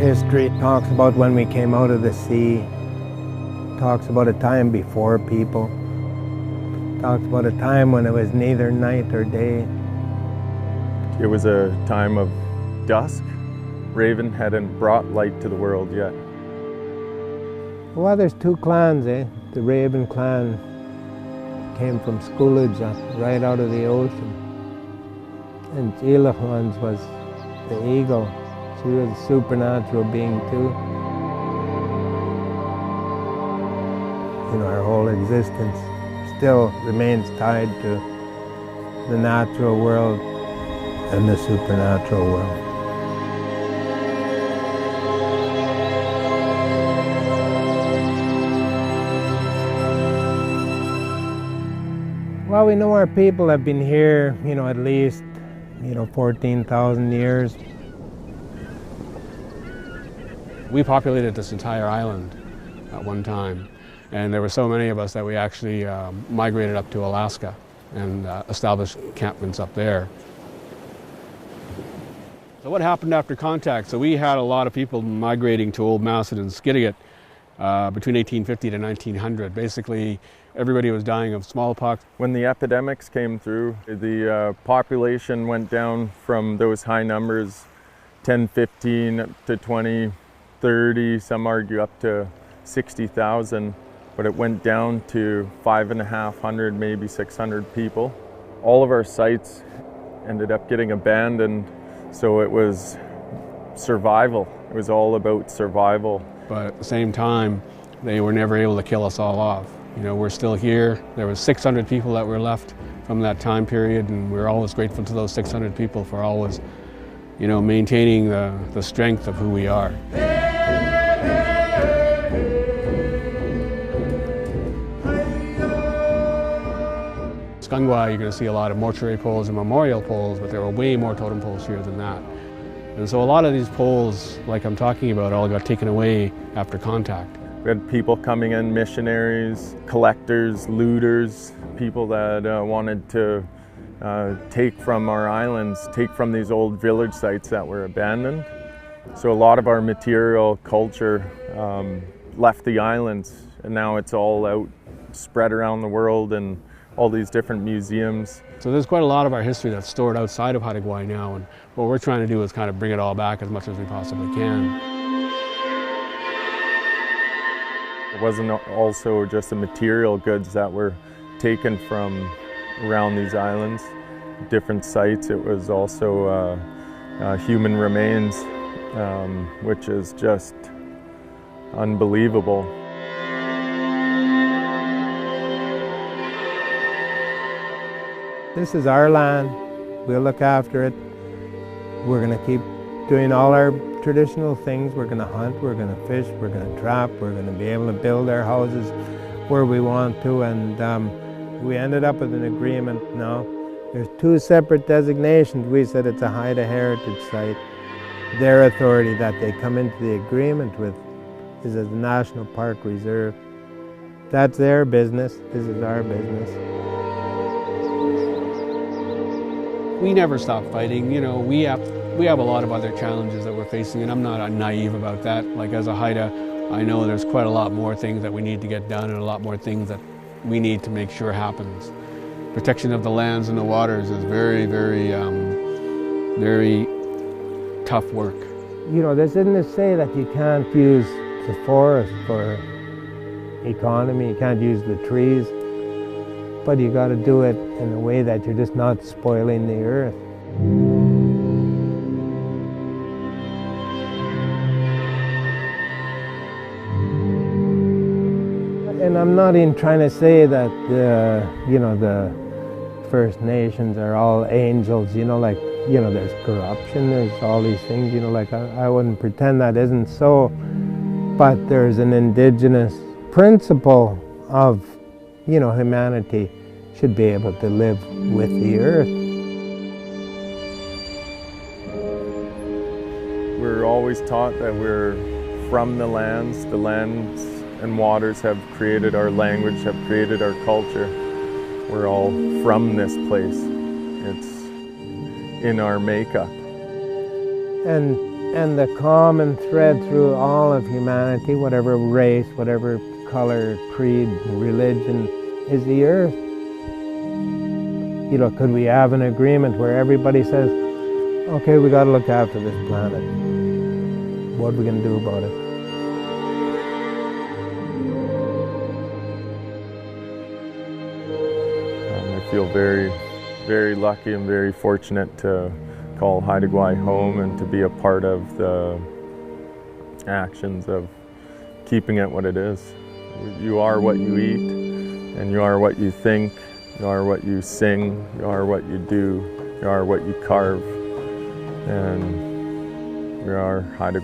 history talks about when we came out of the sea, talks about a time before people, talks about a time when it was neither night or day. It was a time of dusk. Raven hadn't brought light to the world yet. Well, there's two clans, eh? The Raven clan came from Schoolage, right out of the ocean. And Gilachwan's was the eagle. She was a supernatural being too. Our whole existence still remains tied to the natural world and the supernatural world. Well, we know our people have been here, at least, 14,000 years. We populated this entire island at one time, and there were so many of us that we actually migrated up to Alaska and established encampments up there. So what happened after contact? So we had a lot of people migrating to Old Macedon and Skidegate between 1850 to 1900. Basically, everybody was dying of smallpox. When the epidemics came through, the population went down from those high numbers, 10, 15 to 20, 30, some argue up to 60,000, but it went down to 550, maybe 600 people. All of our sites ended up getting abandoned, so it was survival. It was all about survival. But at the same time, they were never able to kill us all off. We're still here. There was 600 people that were left from that time period, and we're always grateful to those 600 people for always, maintaining the strength of who we are. Skungwa, you're going to see a lot of mortuary poles and memorial poles, but there were way more totem poles here than that. And so a lot of these poles, like I'm talking about, all got taken away after contact. We had people coming in, missionaries, collectors, looters, people that wanted to take from our islands, take from these old village sites that were abandoned. So a lot of our material culture left the islands, and now it's all out, spread around the world in all these different museums. So there's quite a lot of our history that's stored outside of Haida, now, and what we're trying to do is kind of bring it all back as much as we possibly can. It wasn't also just the material goods that were taken from around these islands, different sites. It was also human remains, which is just unbelievable. This is our land. We'll look after it. We're going to keep doing all our traditional things. We're going to hunt, we're going to fish, we're going to trap, we're going to be able to build our houses where we want to, and we ended up with an agreement now. There's two separate designations. We said it's a Haida heritage site. Their authority that they come into the agreement with is as a National Park Reserve. That's their business. This is our business. We never stop fighting. We have a lot of other challenges that we're facing, and I'm not naive about that. Like, as a Haida, I know there's quite a lot more things that we need to get done and a lot more things that we need to make sure happens. Protection of the lands and the waters is very, very, very tough work. This isn't to say that you can't use the forest for economy, you can't use the trees, but you got to do it in a way that you're just not spoiling the earth. And I'm not even trying to say that the First Nations are all angels, there's corruption, there's all these things, I wouldn't pretend that isn't so, but there's an indigenous principle of humanity should be able to live with the earth. We're always taught that we're from the lands and waters have created our language, have created our culture. We're all from this place. It's in our makeup. And And the common thread through all of humanity, whatever race, whatever color, creed, religion, is the earth. You know, could we have an agreement where everybody says, okay, we got to look after this planet. What are we going to do about it? I feel very, very lucky and very fortunate to call Haida home and to be a part of the actions of keeping it what it is. You are what you eat, and you are what you think, you are what you sing, you are what you do, you are what you carve, and we are Haida.